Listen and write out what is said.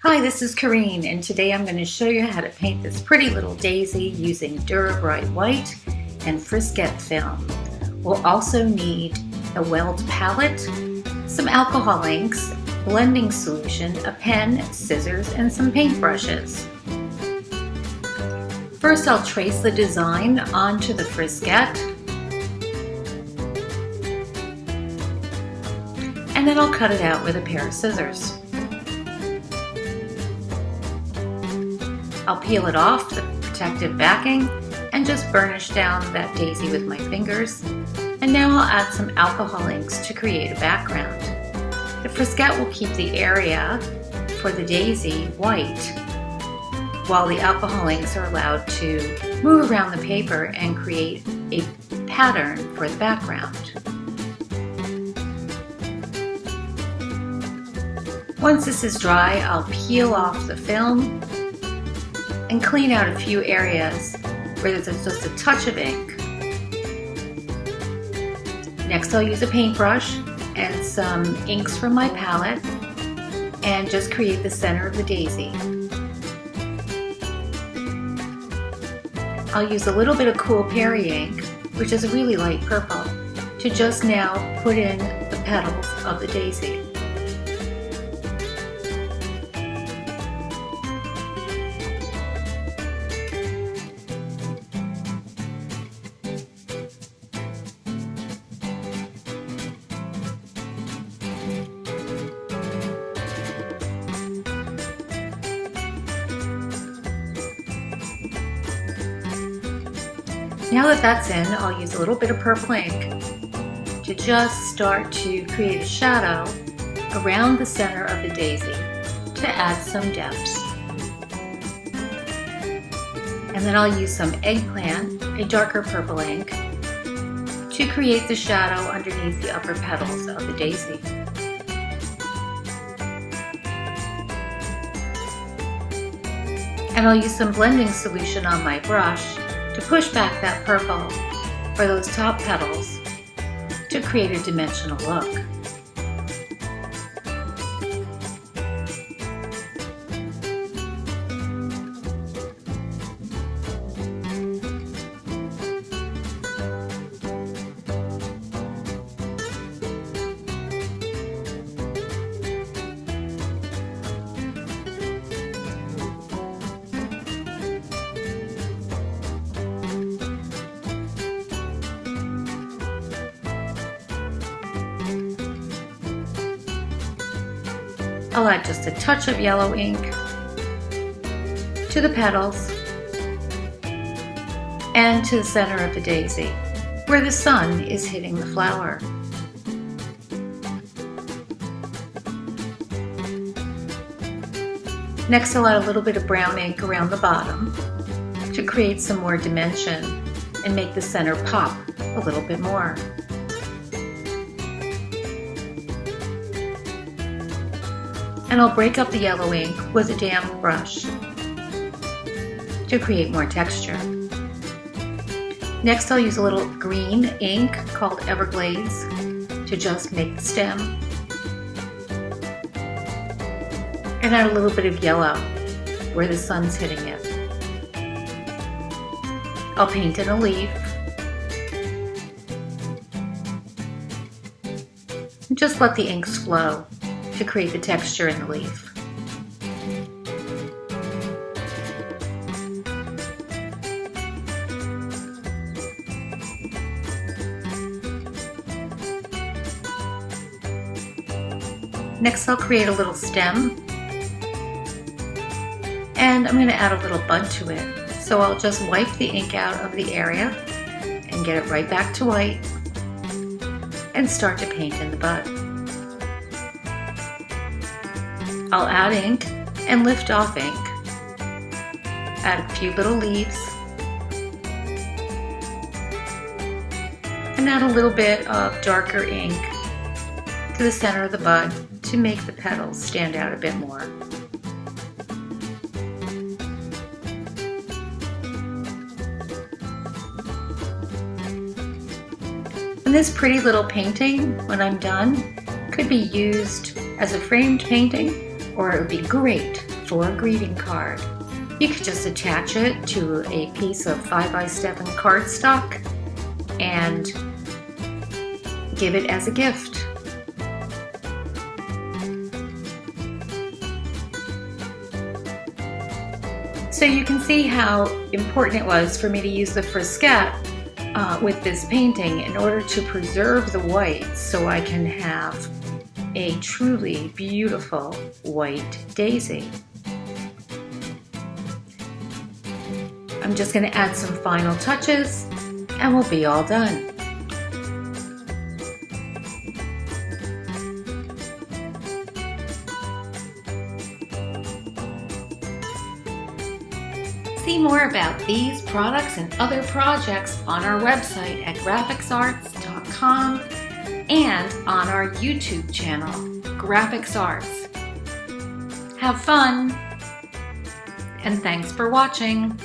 Hi, this is Korrine, and today I'm going to show you how to paint this pretty little daisy using Dura-Bright white and Frisket film. We'll also need a weld palette, some alcohol inks, blending solution, a pen, scissors, and some paint brushes. First, I'll trace the design onto the Frisket, and then I'll cut it out with a pair of scissors. I'll peel it off the protective backing and just burnish down that daisy with my fingers. And now I'll add some alcohol inks to create a background. The Frisket will keep the area for the daisy white, while the alcohol inks are allowed to move around the paper and create a pattern for the background. Once this is dry, I'll peel off the film and clean out a few areas where there's just a touch of ink. Next, I'll use a paintbrush and some inks from my palette and just create the center of the daisy. I'll use a little bit of cool Peri ink, which is a really light purple, to just now put in the petals of the daisy. Now that that's in, I'll use a little bit of purple ink to just start to create a shadow around the center of the daisy to add some depth. And then I'll use some Eggplant, a darker purple ink, to create the shadow underneath the upper petals of the daisy. And I'll use some blending solution on my brush to push back that purple for those top petals to create a dimensional look. I'll add just a touch of yellow ink to the petals and to the center of the daisy, where the sun is hitting the flower. Next, I'll add a little bit of brown ink around the bottom to create some more dimension and make the center pop a little bit more. And I'll break up the yellow ink with a damp brush to create more texture. Next, I'll use a little green ink called Everglades to just make the stem. And add a little bit of yellow where the sun's hitting it. I'll paint in a leaf. And just let the inks flow to create the texture in the leaf. Next, I'll create a little stem, and I'm going to add a little bud to it. So I'll just wipe the ink out of the area and get it right back to white and start to paint in the bud. I'll add ink and lift off ink, add a few little leaves, and add a little bit of darker ink to the center of the bud to make the petals stand out a bit more. And this pretty little painting, when I'm done, could be used as a framed painting, or it would be great for a greeting card. You could just attach it to a piece of 5x7 cardstock and give it as a gift. So you can see how important it was for me to use the Frisket with this painting in order to preserve the whites so I can have a truly beautiful white daisy. I'm just going to add some final touches and we'll be all done. See more about these products and other projects on our website at grafixarts.com and on our YouTube channel, Grafix Arts. Have fun, and thanks for watching.